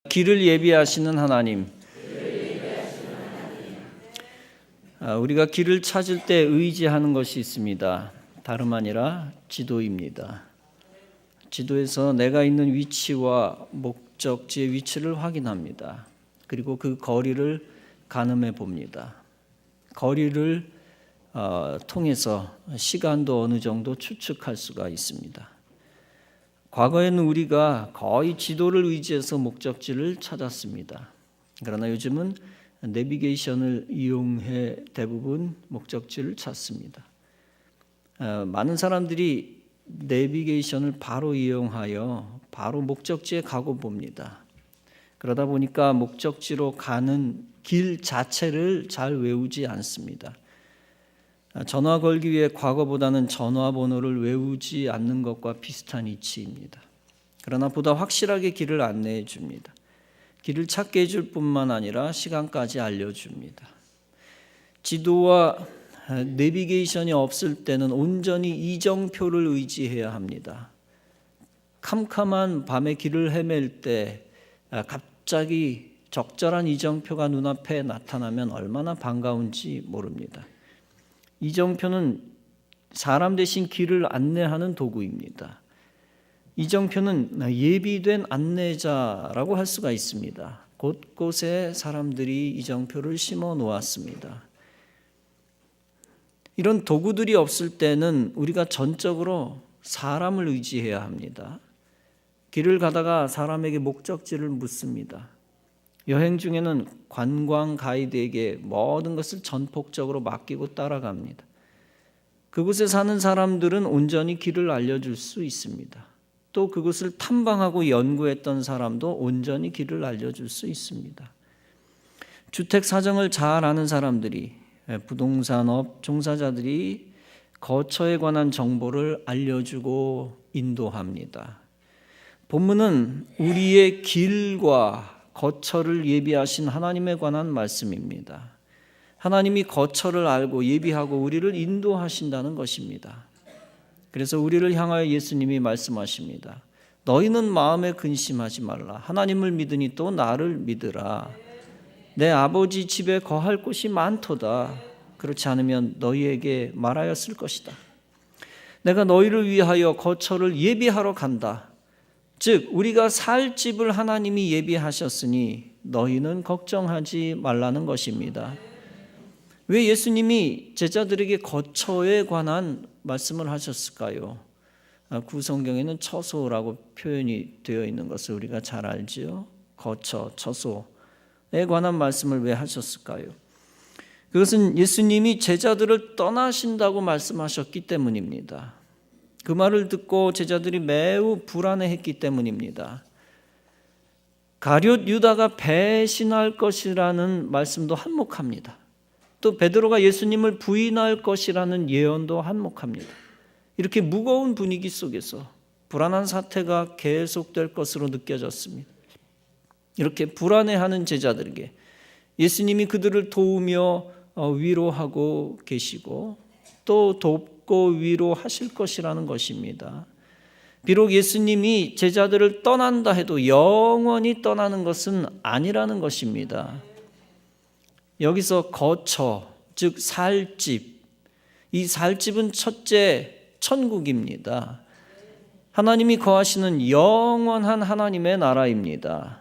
길을 예비하시는 하나님, 우리가 길을 찾을 때 의지하는 것이 있습니다. 다름 아니라 지도입니다. 지도에서 내가 있는 위치와 목적지의 위치를 확인합니다. 그리고 그 거리를 가늠해 봅니다. 거리를 통해서 시간도 어느 정도 추측할 수가 있습니다. 과거에는 우리가 거의 지도를 의지해서 목적지를 찾았습니다. 그러나 요즘은 내비게이션을 이용해 대부분 목적지를 찾습니다. 많은 사람들이 내비게이션을 바로 이용하여 바로 목적지에 가고 봅니다. 그러다 보니까 목적지로 가는 길 자체를 잘 외우지 않습니다. 전화 걸기 위해 과거보다는 전화번호를 외우지 않는 것과 비슷한 이치입니다. 그러나 보다 확실하게 길을 안내해 줍니다. 길을 찾게 해줄 뿐만 아니라 시간까지 알려줍니다. 지도와 내비게이션이 없을 때는 온전히 이정표를 의지해야 합니다. 캄캄한 밤에 길을 헤맬 때 갑자기 적절한 이정표가 눈앞에 나타나면 얼마나 반가운지 모릅니다. 이정표는 사람 대신 길을 안내하는 도구입니다. 이정표는 예비된 안내자라고 할 수가 있습니다. 곳곳에 사람들이 이정표를 심어 놓았습니다. 이런 도구들이 없을 때는 우리가 전적으로 사람을 의지해야 합니다. 길을 가다가 사람에게 목적지를 묻습니다. 여행 중에는 관광 가이드에게 모든 것을 전폭적으로 맡기고 따라갑니다. 그곳에 사는 사람들은 온전히 길을 알려줄 수 있습니다. 또 그곳을 탐방하고 연구했던 사람도 온전히 길을 알려줄 수 있습니다. 주택 사정을 잘 아는 사람들이, 부동산업 종사자들이 거처에 관한 정보를 알려주고 인도합니다. 본문은 우리의 길과 거처를 예비하신 하나님에 관한 말씀입니다. 하나님이 거처를 알고 예비하고 우리를 인도하신다는 것입니다. 그래서 우리를 향하여 예수님이 말씀하십니다. 너희는 마음에 근심하지 말라. 하나님을 믿으니 또 나를 믿으라. 내 아버지 집에 거할 곳이 많도다. 그렇지 않으면 너희에게 말하였을 것이다. 내가 너희를 위하여 거처를 예비하러 간다. 즉 우리가 살 집을 하나님이 예비하셨으니 너희는 걱정하지 말라는 것입니다. 왜 예수님이 제자들에게 거처에 관한 말씀을 하셨을까요? 구성경에는 처소라고 표현이 되어 있는 것을 우리가 잘 알지요. 거처, 처소에 관한 말씀을 왜 하셨을까요? 그것은 예수님이 제자들을 떠나신다고 말씀하셨기 때문입니다. 그 말을 듣고 제자들이 매우 불안해했기 때문입니다. 가룟 유다가 배신할 것이라는 말씀도 한몫합니다. 또 베드로가 예수님을 부인할 것이라는 예언도 한몫합니다. 이렇게 무거운 분위기 속에서 불안한 사태가 계속될 것으로 느껴졌습니다. 이렇게 불안해하는 제자들에게 예수님이 그들을 도우며 위로하고 계시고 또 돕고 위로하실 것이라는 것입니다. 비록 예수님이 제자들을 떠난다 해도 영원히 떠나는 것은 아니라는 것입니다. 여기서 거처, 즉 살집, 이 살집은 첫째 천국입니다. 하나님이 거하시는 영원한 하나님의 나라입니다.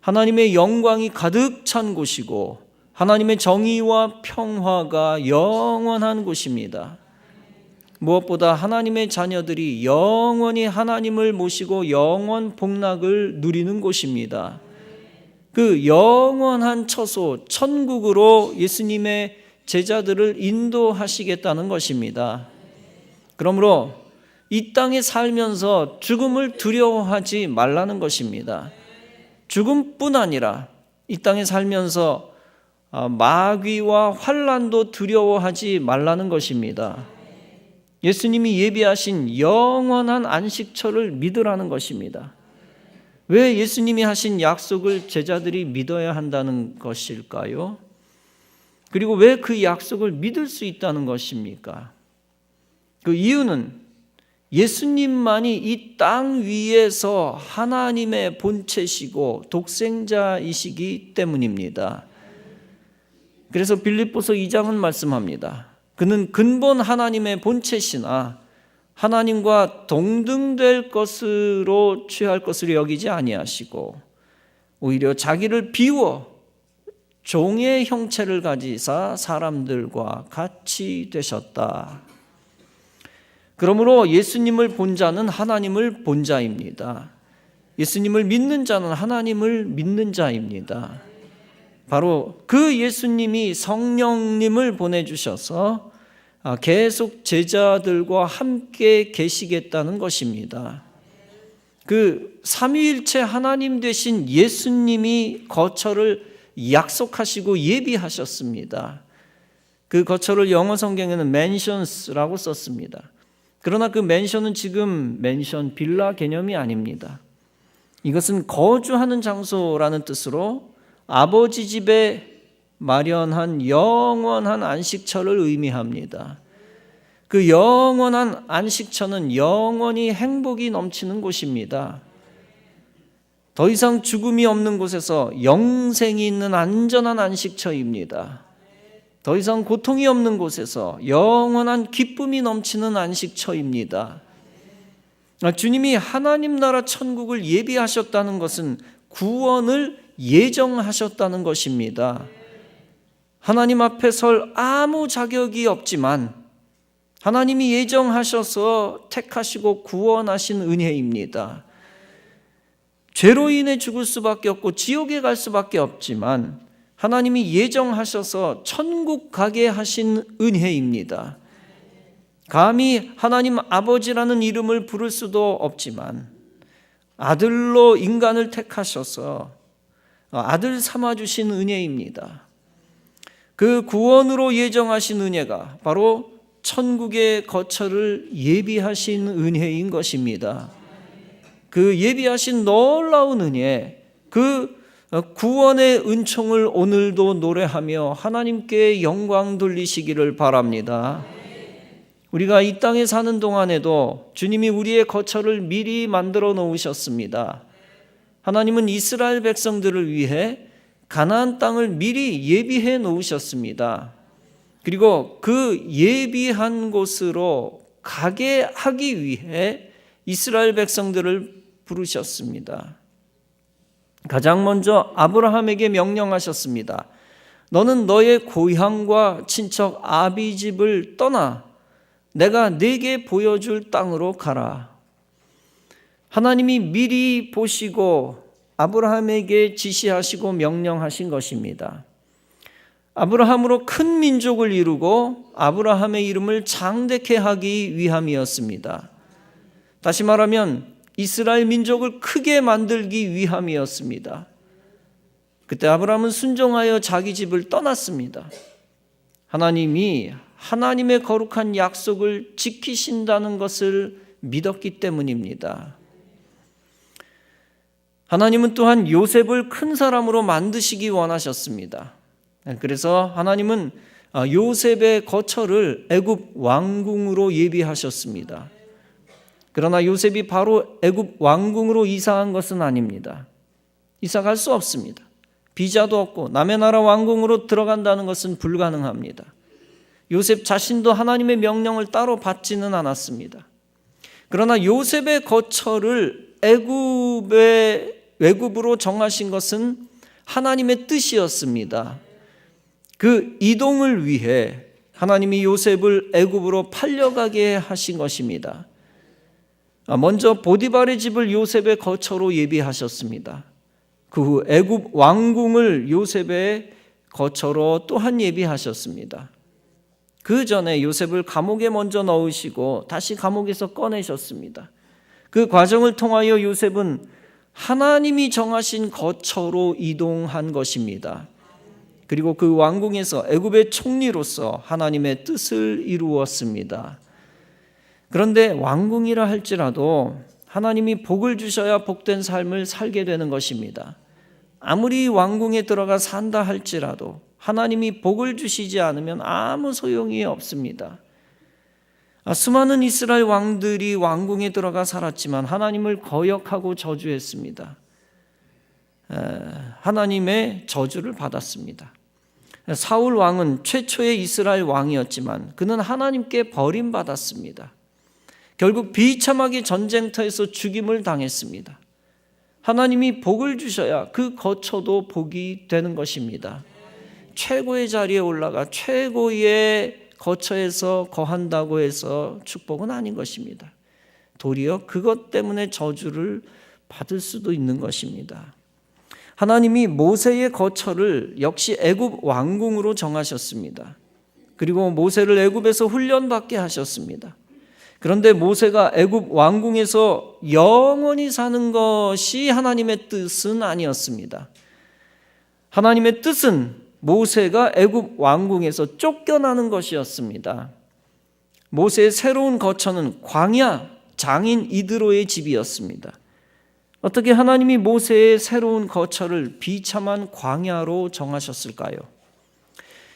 하나님의 영광이 가득 찬 곳이고 하나님의 정의와 평화가 영원한 곳입니다. 무엇보다 하나님의 자녀들이 영원히 하나님을 모시고 영원 복락을 누리는 곳입니다. 그 영원한 처소, 천국으로 예수님의 제자들을 인도하시겠다는 것입니다. 그러므로 이 땅에 살면서 죽음을 두려워하지 말라는 것입니다. 죽음뿐 아니라 이 땅에 살면서 마귀와 환난도 두려워하지 말라는 것입니다. 예수님이 예비하신 영원한 안식처를 믿으라는 것입니다. 왜 예수님이 하신 약속을 제자들이 믿어야 한다는 것일까요? 그리고 왜 그 약속을 믿을 수 있다는 것입니까? 그 이유는 예수님만이 이 땅 위에서 하나님의 본체시고 독생자이시기 때문입니다. 그래서 빌립보서 2장은 말씀합니다. 그는 근본 하나님의 본체시나 하나님과 동등될 것으로 취할 것으로 여기지 아니하시고 오히려 자기를 비워 종의 형체를 가지사 사람들과 같이 되셨다. 그러므로 예수님을 본 자는 하나님을 본 자입니다. 예수님을 믿는 자는 하나님을 믿는 자입니다. 바로 그 예수님이 성령님을 보내주셔서 계속 제자들과 함께 계시겠다는 것입니다. 그 삼위일체 하나님 되신 예수님이 거처를 약속하시고 예비하셨습니다. 그 거처를 영어 성경에는 mansions라고 썼습니다. 그러나 그 맨션은 지금 맨션, 빌라 개념이 아닙니다. 이것은 거주하는 장소라는 뜻으로 아버지 집에 마련한 영원한 안식처를 의미합니다. 그 영원한 안식처는 영원히 행복이 넘치는 곳입니다. 더 이상 죽음이 없는 곳에서 영생이 있는 안전한 안식처입니다. 더 이상 고통이 없는 곳에서 영원한 기쁨이 넘치는 안식처입니다. 주님이 하나님 나라 천국을 예비하셨다는 것은 구원을 예정하셨다는 것입니다. 하나님 앞에 설 아무 자격이 없지만 하나님이 예정하셔서 택하시고 구원하신 은혜입니다. 죄로 인해 죽을 수밖에 없고 지옥에 갈 수밖에 없지만 하나님이 예정하셔서 천국 가게 하신 은혜입니다. 감히 하나님 아버지라는 이름을 부를 수도 없지만 아들로 인간을 택하셔서 아들 삼아주신 은혜입니다. 그 구원으로 예정하신 은혜가 바로 천국의 거처를 예비하신 은혜인 것입니다. 그 예비하신 놀라운 은혜, 그 구원의 은총을 오늘도 노래하며 하나님께 영광 돌리시기를 바랍니다. 우리가 이 땅에 사는 동안에도 주님이 우리의 거처를 미리 만들어 놓으셨습니다. 하나님은 이스라엘 백성들을 위해 가나안 땅을 미리 예비해 놓으셨습니다. 그리고 그 예비한 곳으로 가게 하기 위해 이스라엘 백성들을 부르셨습니다. 가장 먼저 아브라함에게 명령하셨습니다. 너는 너의 고향과 친척 아비 집을 떠나 내가 네게 보여줄 땅으로 가라. 하나님이 미리 보시고 아브라함에게 지시하시고 명령하신 것입니다. 아브라함으로 큰 민족을 이루고 아브라함의 이름을 장대케 하기 위함이었습니다. 다시 말하면 이스라엘 민족을 크게 만들기 위함이었습니다. 그때 아브라함은 순종하여 자기 집을 떠났습니다. 하나님이 하나님의 거룩한 약속을 지키신다는 것을 믿었기 때문입니다. 하나님은 또한 요셉을 큰 사람으로 만드시기 원하셨습니다. 그래서 하나님은 요셉의 거처를 애굽 왕궁으로 예비하셨습니다. 그러나 요셉이 바로 애굽 왕궁으로 이사한 것은 아닙니다. 이사 갈 수 없습니다. 비자도 없고 남의 나라 왕궁으로 들어간다는 것은 불가능합니다. 요셉 자신도 하나님의 명령을 따로 받지는 않았습니다. 그러나 요셉의 거처를 애굽으로 정하신 것은 하나님의 뜻이었습니다. 그 이동을 위해 하나님이 요셉을 애굽으로 팔려가게 하신 것입니다. 먼저 보디발의 집을 요셉의 거처로 예비하셨습니다. 그 후 애굽 왕궁을 요셉의 거처로 또한 예비하셨습니다. 그 전에 요셉을 감옥에 먼저 넣으시고 다시 감옥에서 꺼내셨습니다. 그 과정을 통하여 요셉은 하나님이 정하신 거처로 이동한 것입니다. 그리고 그 왕궁에서 애굽의 총리로서 하나님의 뜻을 이루었습니다. 그런데 왕궁이라 할지라도 하나님이 복을 주셔야 복된 삶을 살게 되는 것입니다. 아무리 왕궁에 들어가 산다 할지라도 하나님이 복을 주시지 않으면 아무 소용이 없습니다. 수많은 이스라엘 왕들이 왕궁에 들어가 살았지만 하나님을 거역하고 저주했습니다. 하나님의 저주를 받았습니다. 사울 왕은 최초의 이스라엘 왕이었지만 그는 하나님께 버림받았습니다. 결국 비참하게 전쟁터에서 죽임을 당했습니다. 하나님이 복을 주셔야 그 거처도 복이 되는 것입니다. 최고의 자리에 올라가 최고의 거처에서 거한다고 해서 축복은 아닌 것입니다. 도리어 그것 때문에 저주를 받을 수도 있는 것입니다. 하나님이 모세의 거처를 역시 애굽 왕궁으로 정하셨습니다. 그리고 모세를 애굽에서 훈련받게 하셨습니다. 그런데 모세가 애굽 왕궁에서 영원히 사는 것이 하나님의 뜻은 아니었습니다. 하나님의 뜻은 모세가 애굽 왕궁에서 쫓겨나는 것이었습니다. 모세의 새로운 거처는 광야 장인 이드로의 집이었습니다. 어떻게 하나님이 모세의 새로운 거처를 비참한 광야로 정하셨을까요?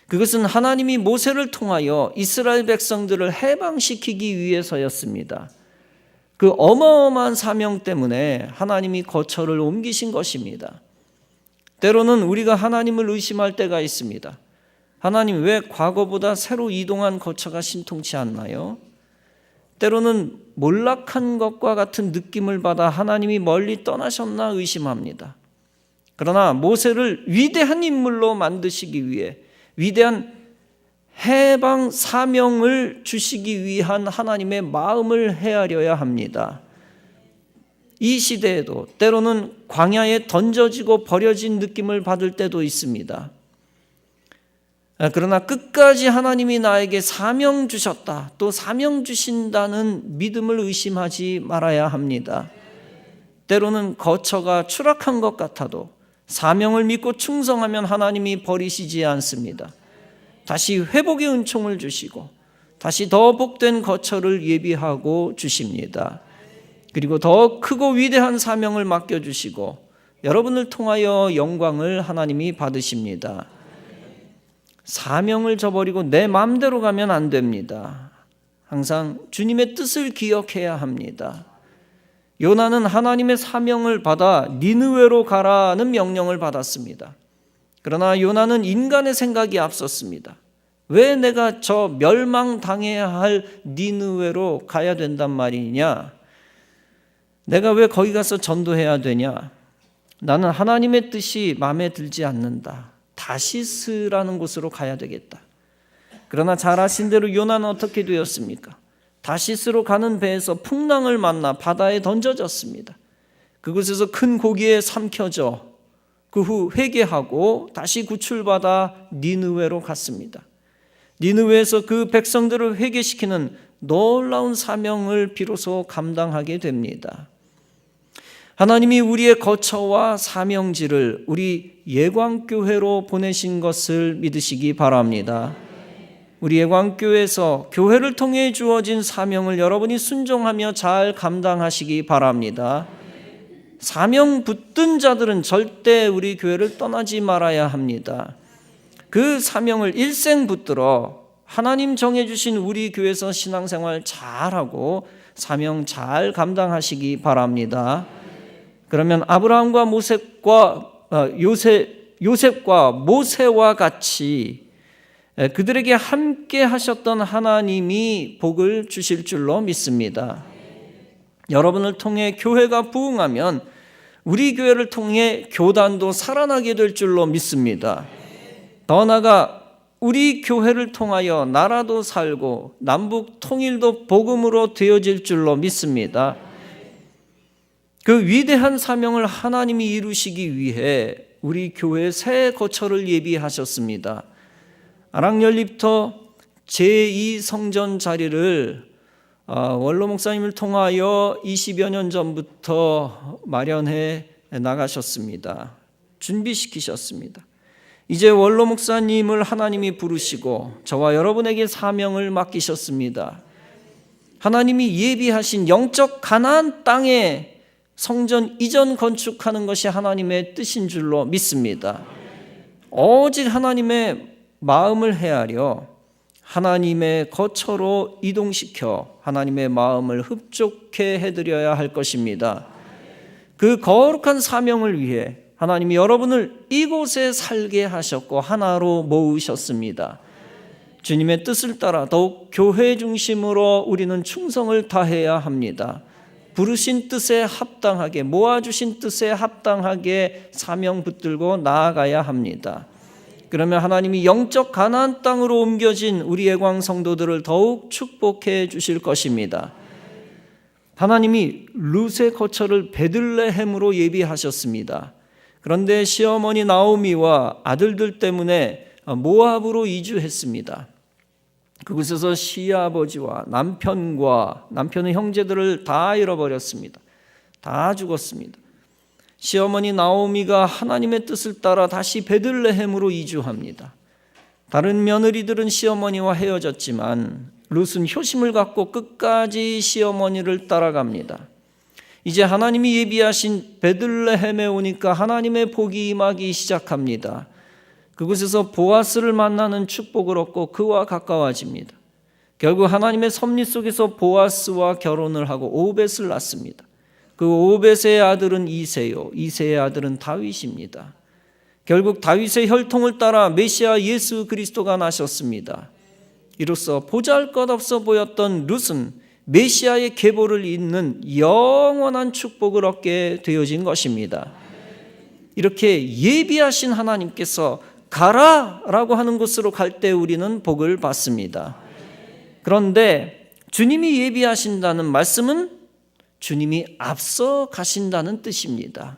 그것은 하나님이 모세를 통하여 이스라엘 백성들을 해방시키기 위해서였습니다. 그 어마어마한 사명 때문에 하나님이 거처를 옮기신 것입니다. 때로는 우리가 하나님을 의심할 때가 있습니다. 하나님, 왜 과거보다 새로 이동한 거처가 신통치 않나요? 때로는 몰락한 것과 같은 느낌을 받아 하나님이 멀리 떠나셨나 의심합니다. 그러나 모세를 위대한 인물로 만드시기 위해 위대한 해방 사명을 주시기 위한 하나님의 마음을 헤아려야 합니다. 이 시대에도 때로는 광야에 던져지고 버려진 느낌을 받을 때도 있습니다. 그러나 끝까지 하나님이 나에게 사명 주셨다, 또 사명 주신다는 믿음을 의심하지 말아야 합니다. 때로는 거처가 추락한 것 같아도 사명을 믿고 충성하면 하나님이 버리시지 않습니다. 다시 회복의 은총을 주시고 다시 더 복된 거처를 예비하고 주십니다. 그리고 더 크고 위대한 사명을 맡겨주시고 여러분을 통하여 영광을 하나님이 받으십니다. 사명을 저버리고 내 마음대로 가면 안 됩니다. 항상 주님의 뜻을 기억해야 합니다. 요나는 하나님의 사명을 받아 니느웨로 가라는 명령을 받았습니다. 그러나 요나는 인간의 생각이 앞섰습니다. 왜 내가 저 멸망당해야 할 니느웨로 가야 된단 말이냐? 내가 왜 거기 가서 전도해야 되냐? 나는 하나님의 뜻이 마음에 들지 않는다. 다시스라는 곳으로 가야 되겠다. 그러나 잘 아신 대로 요나는 어떻게 되었습니까? 다시스로 가는 배에서 풍랑을 만나 바다에 던져졌습니다. 그곳에서 큰 고기에 삼켜져 그 후 회개하고 다시 구출받아 니느웨로 갔습니다. 니느웨에서 그 백성들을 회개시키는 놀라운 사명을 비로소 감당하게 됩니다. 하나님이 우리의 거처와 사명지를 우리 예광교회로 보내신 것을 믿으시기 바랍니다. 우리 예광교회에서 교회를 통해 주어진 사명을 여러분이 순종하며 잘 감당하시기 바랍니다. 사명 붙든 자들은 절대 우리 교회를 떠나지 말아야 합니다. 그 사명을 일생 붙들어 하나님 정해주신 우리 교회에서 신앙생활 잘하고 사명 잘 감당하시기 바랍니다. 그러면 아브라함과 요셉과 모세와 같이 그들에게 함께 하셨던 하나님이 복을 주실 줄로 믿습니다. 여러분을 통해 교회가 부흥하면 우리 교회를 통해 교단도 살아나게 될 줄로 믿습니다. 더 나아가 우리 교회를 통하여 나라도 살고 남북 통일도 복음으로 되어질 줄로 믿습니다. 그 위대한 사명을 하나님이 이루시기 위해 우리 교회의 새 거처를 예비하셨습니다. 아랑연립터 제2성전 자리를 원로 목사님을 통하여 20여 년 전부터 마련해 나가셨습니다. 준비시키셨습니다. 이제 원로 목사님을 하나님이 부르시고 저와 여러분에게 사명을 맡기셨습니다. 하나님이 예비하신 영적 가나안 땅에 성전 이전 건축하는 것이 하나님의 뜻인 줄로 믿습니다. 오직 하나님의 마음을 헤아려 하나님의 거처로 이동시켜 하나님의 마음을 흡족해 해드려야 할 것입니다. 그 거룩한 사명을 위해 하나님이 여러분을 이곳에 살게 하셨고 하나로 모으셨습니다. 주님의 뜻을 따라 더욱 교회 중심으로 우리는 충성을 다해야 합니다. 부르신 뜻에 합당하게, 모아주신 뜻에 합당하게 사명 붙들고 나아가야 합니다. 그러면 하나님이 영적 가나안 땅으로 옮겨진 우리의 광 성도들을 더욱 축복해 주실 것입니다. 하나님이 룻의 거처를 베들레헴으로 예비하셨습니다. 그런데 시어머니 나오미와 아들들 때문에 모압으로 이주했습니다. 그곳에서 시아버지와 남편의 형제들을 다 잃어버렸습니다. 다 죽었습니다. 시어머니 나오미가 하나님의 뜻을 따라 다시 베들레헴으로 이주합니다. 다른 며느리들은 시어머니와 헤어졌지만 룻은 효심을 갖고 끝까지 시어머니를 따라갑니다. 이제 하나님이 예비하신 베들레헴에 오니까 하나님의 복이 임하기 시작합니다. 그곳에서 보아스를 만나는 축복을 얻고 그와 가까워집니다. 결국 하나님의 섭리 속에서 보아스와 결혼을 하고 오벳을 낳습니다. 그 오벳의 아들은 이새요, 이새의 아들은 다윗입니다. 결국 다윗의 혈통을 따라 메시아 예수 그리스도가 나셨습니다. 이로써 보잘것없어 보였던 룻은 메시아의 계보를 잇는 영원한 축복을 얻게 되어진 것입니다. 이렇게 예비하신 하나님께서 가라라고 하는 곳으로 갈 때 우리는 복을 받습니다. 그런데 주님이 예비하신다는 말씀은 주님이 앞서 가신다는 뜻입니다.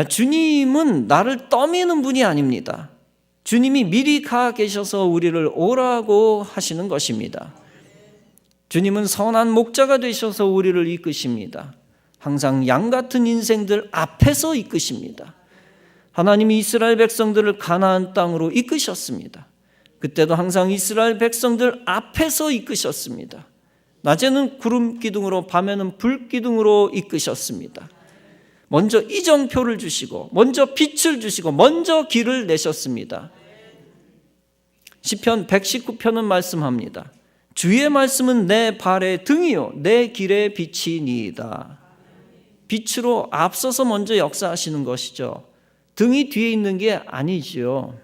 주님은 나를 떠미는 분이 아닙니다. 주님이 미리 가 계셔서 우리를 오라고 하시는 것입니다. 주님은 선한 목자가 되셔서 우리를 이끄십니다. 항상 양 같은 인생들 앞에서 이끄십니다. 하나님이 이스라엘 백성들을 가나안 땅으로 이끄셨습니다. 그때도 항상 이스라엘 백성들 앞에서 이끄셨습니다. 낮에는 구름 기둥으로 밤에는 불 기둥으로 이끄셨습니다. 먼저 이정표를 주시고 먼저 빛을 주시고 먼저 길을 내셨습니다. 시편 119편은 말씀합니다. 주의 말씀은 내 발의 등이요 내 길의 빛이니이다. 빛으로 앞서서 먼저 역사하시는 것이죠. 등이 뒤에 있는 게 아니지요.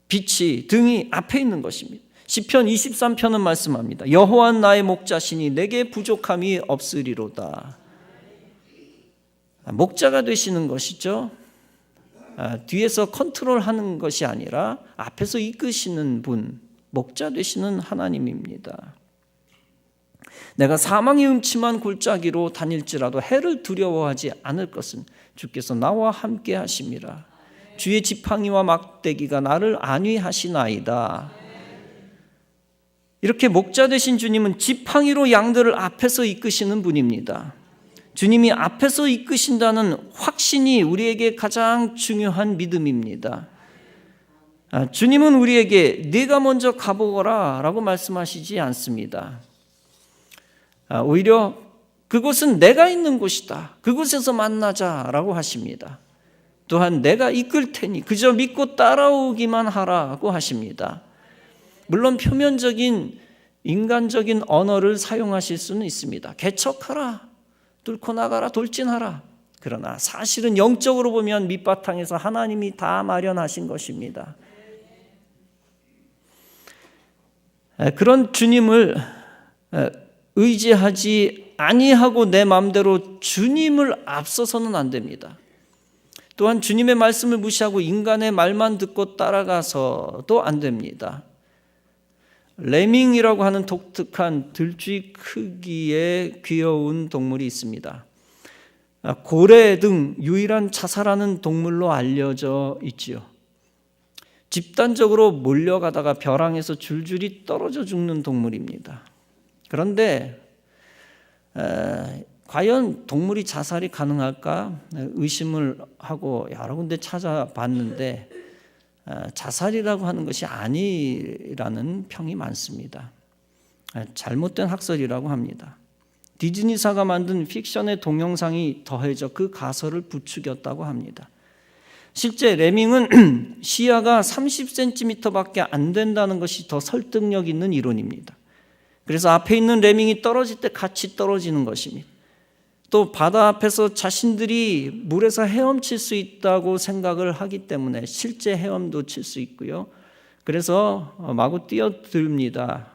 빛이 등이 앞에 있는 것입니다. 시편 23편은 말씀합니다. 여호와는 나의 목자시니 내게 부족함이 없으리로다. 목자가 되시는 것이죠. 뒤에서 컨트롤하는 것이 아니라 앞에서 이끄시는 분, 목자 되시는 하나님입니다. 내가 사망의 음침한 골짜기로 다닐지라도 해를 두려워하지 않을 것은 주께서 나와 함께 하심이라. 주의 지팡이와 막대기가 나를 안위하시나이다. 이렇게 목자 되신 주님은 지팡이로 양들을 앞에서 이끄시는 분입니다. 주님이 앞에서 이끄신다는 확신이 우리에게 가장 중요한 믿음입니다. 주님은 우리에게 네가 먼저 가보거라 라고 말씀하시지 않습니다. 오히려 그곳은 내가 있는 곳이다. 그곳에서 만나자라고 하십니다. 또한 내가 이끌 테니 그저 믿고 따라오기만 하라고 하십니다. 물론 표면적인 인간적인 언어를 사용하실 수는 있습니다. 개척하라, 뚫고 나가라, 돌진하라. 그러나 사실은 영적으로 보면 밑바탕에서 하나님이 다 마련하신 것입니다. 그런 주님을 의지하지 아니하고 내 마음대로 주님을 앞서서는 안 됩니다. 또한 주님의 말씀을 무시하고 인간의 말만 듣고 따라가서도 안 됩니다. 레밍이라고 하는 독특한 들쥐 크기의 귀여운 동물이 있습니다. 고래 등 유일한 자살하는 동물로 알려져 있지요. 집단적으로 몰려가다가 벼랑에서 줄줄이 떨어져 죽는 동물입니다. 그런데 과연 동물이 자살이 가능할까 의심을 하고 여러 군데 찾아봤는데 자살이라고 하는 것이 아니라는 평이 많습니다. 잘못된 학설이라고 합니다. 디즈니사가 만든 픽션의 동영상이 더해져 그 가설을 부추겼다고 합니다. 실제 레밍은 시야가 30cm밖에 안 된다는 것이 더 설득력 있는 이론입니다. 그래서 앞에 있는 레밍이 떨어질 때 같이 떨어지는 것입니다. 또 바다 앞에서 자신들이 물에서 헤엄칠 수 있다고 생각을 하기 때문에 실제 헤엄도 칠 수 있고요. 그래서 마구 뛰어듭니다.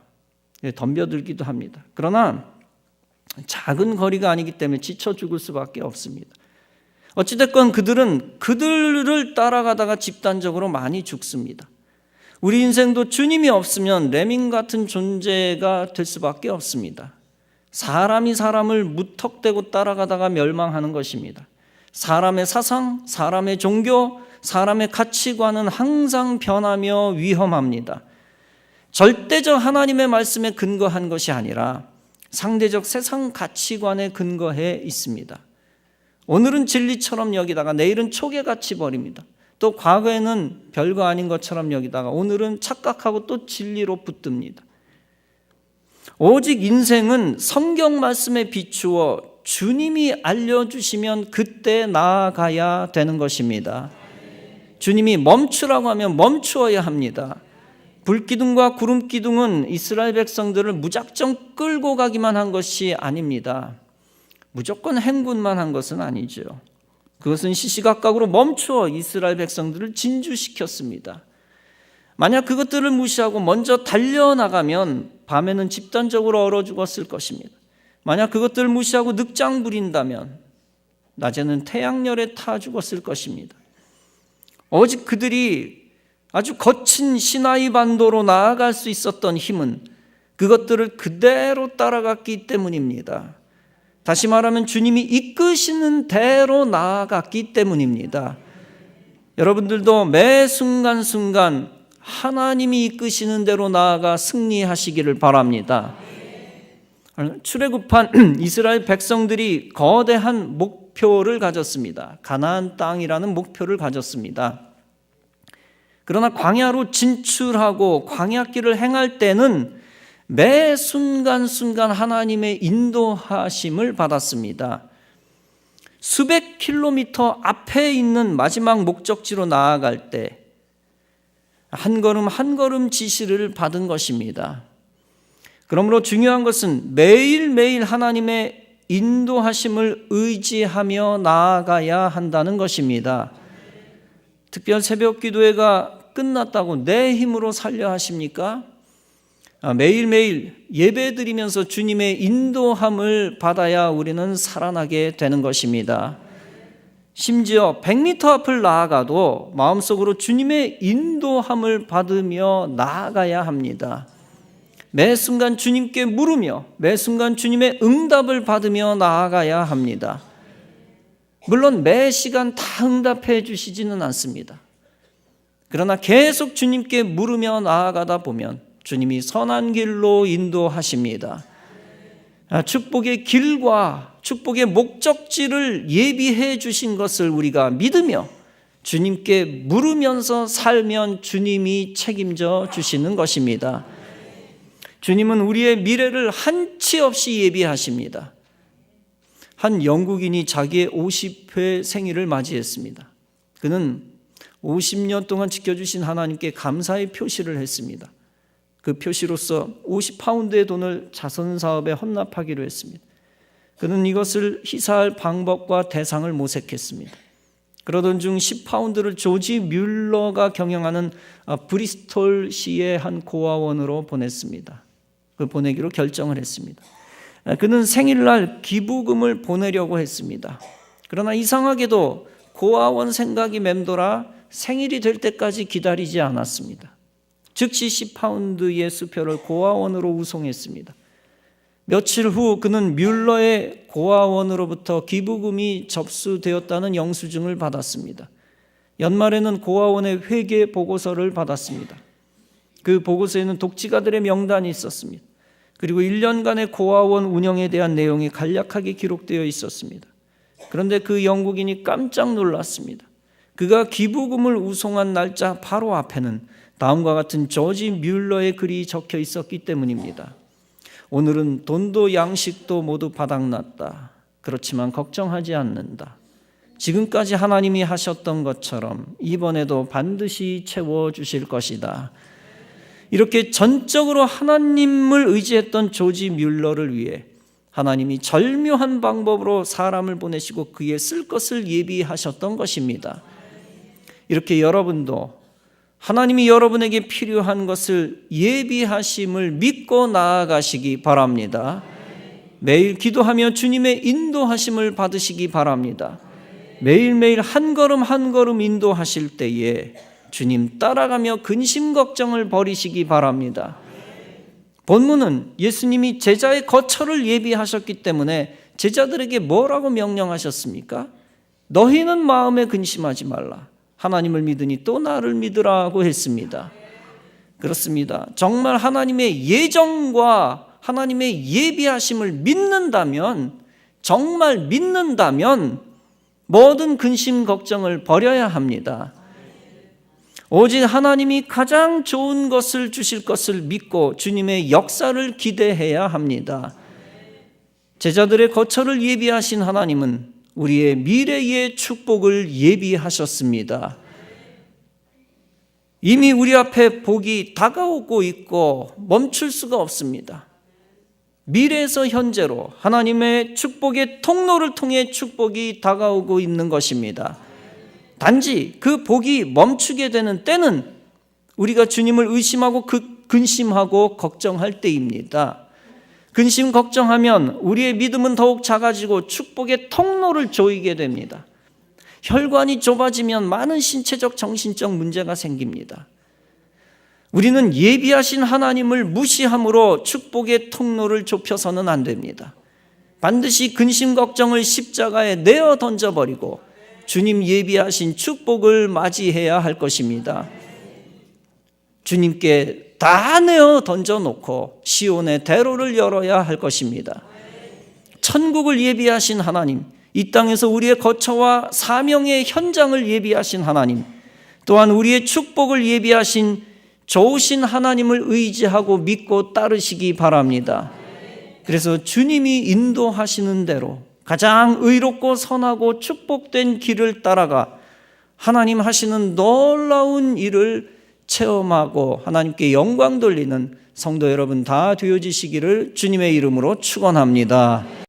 덤벼들기도 합니다. 그러나 작은 거리가 아니기 때문에 지쳐 죽을 수밖에 없습니다. 어찌됐건 그들을 따라가다가 집단적으로 많이 죽습니다. 우리 인생도 주님이 없으면 레밍 같은 존재가 될 수밖에 없습니다. 사람이 사람을 무턱대고 따라가다가 멸망하는 것입니다. 사람의 사상, 사람의 종교, 사람의 가치관은 항상 변하며 위험합니다. 절대적 하나님의 말씀에 근거한 것이 아니라 상대적 세상 가치관에 근거해 있습니다. 오늘은 진리처럼 여기다가 내일은 촉에같이 버립니다. 또 과거에는 별거 아닌 것처럼 여기다가 오늘은 착각하고 또 진리로 붙듭니다. 오직 인생은 성경 말씀에 비추어 주님이 알려주시면 그때 나아가야 되는 것입니다. 주님이 멈추라고 하면 멈추어야 합니다. 불기둥과 구름기둥은 이스라엘 백성들을 무작정 끌고 가기만 한 것이 아닙니다. 무조건 행군만 한 것은 아니죠. 그것은 시시각각으로 멈추어 이스라엘 백성들을 진주시켰습니다. 만약 그것들을 무시하고 먼저 달려나가면 밤에는 집단적으로 얼어 죽었을 것입니다. 만약 그것들을 무시하고 늑장 부린다면 낮에는 태양열에 타 죽었을 것입니다. 오직 그들이 아주 거친 시나이 반도로 나아갈 수 있었던 힘은 그것들을 그대로 따라갔기 때문입니다. 다시 말하면 주님이 이끄시는 대로 나아갔기 때문입니다. 여러분들도 매 순간순간 하나님이 이끄시는 대로 나아가 승리하시기를 바랍니다. 출애굽한 이스라엘 백성들이 거대한 목표를 가졌습니다. 가나안 땅이라는 목표를 가졌습니다. 그러나 광야로 진출하고 광야길을 행할 때는 매 순간순간 하나님의 인도하심을 받았습니다. 수백 킬로미터 앞에 있는 마지막 목적지로 나아갈 때 한 걸음 한 걸음 지시를 받은 것입니다. 그러므로 중요한 것은 매일매일 하나님의 인도하심을 의지하며 나아가야 한다는 것입니다. 특별 새벽 기도회가 끝났다고 내 힘으로 살려 하십니까? 매일매일 예배 드리면서 주님의 인도함을 받아야 우리는 살아나게 되는 것입니다. 심지어 100m 앞을 나아가도 마음속으로 주님의 인도함을 받으며 나아가야 합니다. 매 순간 주님께 물으며 매 순간 주님의 응답을 받으며 나아가야 합니다. 물론 매 시간 다 응답해 주시지는 않습니다. 그러나 계속 주님께 물으며 나아가다 보면 주님이 선한 길로 인도하십니다. 축복의 길과 축복의 목적지를 예비해 주신 것을 우리가 믿으며 주님께 물으면서 살면 주님이 책임져 주시는 것입니다. 주님은 우리의 미래를 한치 없이 예비하십니다. 한 영국인이 자기의 50회 생일을 맞이했습니다. 그는 50년 동안 지켜주신 하나님께 감사의 표시를 했습니다. 그 표시로서 50파운드의 돈을 자선사업에 헌납하기로 했습니다. 그는 이것을 희사할 방법과 대상을 모색했습니다. 그러던 중 10파운드를 조지 뮬러가 경영하는 브리스톨시의 한 고아원으로 보냈습니다. 그 보내기로 결정을 했습니다. 그는 생일날 기부금을 보내려고 했습니다. 그러나 이상하게도 고아원 생각이 맴돌아 생일이 될 때까지 기다리지 않았습니다. 즉시 10파운드의 수표를 고아원으로 우송했습니다. 며칠 후 그는 뮬러의 고아원으로부터 기부금이 접수되었다는 영수증을 받았습니다. 연말에는 고아원의 회계 보고서를 받았습니다. 그 보고서에는 독지가들의 명단이 있었습니다. 그리고 1년간의 고아원 운영에 대한 내용이 간략하게 기록되어 있었습니다. 그런데 그 영국인이 깜짝 놀랐습니다. 그가 기부금을 우송한 날짜 바로 앞에는 다음과 같은 조지 뮬러의 글이 적혀 있었기 때문입니다. 오늘은 돈도 양식도 모두 바닥났다. 그렇지만 걱정하지 않는다. 지금까지 하나님이 하셨던 것처럼 이번에도 반드시 채워주실 것이다. 이렇게 전적으로 하나님을 의지했던 조지 뮬러를 위해 하나님이 절묘한 방법으로 사람을 보내시고 그의 쓸 것을 예비하셨던 것입니다. 이렇게 여러분도 하나님이 여러분에게 필요한 것을 예비하심을 믿고 나아가시기 바랍니다. 매일 기도하며 주님의 인도하심을 받으시기 바랍니다. 매일매일 한 걸음 한 걸음 인도하실 때에 주님 따라가며 근심 걱정을 버리시기 바랍니다. 본문은 예수님이 제자의 거처를 예비하셨기 때문에 제자들에게 뭐라고 명령하셨습니까? 너희는 마음에 근심하지 말라. 하나님을 믿으니 또 나를 믿으라고 했습니다. 그렇습니다. 정말 하나님의 예정과 하나님의 예비하심을 믿는다면, 정말 믿는다면 모든 근심 걱정을 버려야 합니다. 오직 하나님이 가장 좋은 것을 주실 것을 믿고 주님의 역사를 기대해야 합니다. 제자들의 거처를 예비하신 하나님은 우리의 미래의 축복을 예비하셨습니다. 이미 우리 앞에 복이 다가오고 있고 멈출 수가 없습니다. 미래에서 현재로 하나님의 축복의 통로를 통해 축복이 다가오고 있는 것입니다. 단지 그 복이 멈추게 되는 때는 우리가 주님을 의심하고 근심하고 걱정할 때입니다. 근심 걱정하면 우리의 믿음은 더욱 작아지고 축복의 통로를 조이게 됩니다. 혈관이 좁아지면 많은 신체적 정신적 문제가 생깁니다. 우리는 예비하신 하나님을 무시함으로 축복의 통로를 좁혀서는 안 됩니다. 반드시 근심 걱정을 십자가에 내어 던져버리고 주님 예비하신 축복을 맞이해야 할 것입니다. 주님께 다 내어 던져놓고 시온의 대로를 열어야 할 것입니다. 천국을 예비하신 하나님, 이 땅에서 우리의 거처와 사명의 현장을 예비하신 하나님, 또한 우리의 축복을 예비하신 좋으신 하나님을 의지하고 믿고 따르시기 바랍니다. 그래서 주님이 인도하시는 대로 가장 의롭고 선하고 축복된 길을 따라가 하나님 하시는 놀라운 일을 체험하고 하나님께 영광 돌리는 성도 여러분 다 되어지시기를 주님의 이름으로 축원합니다.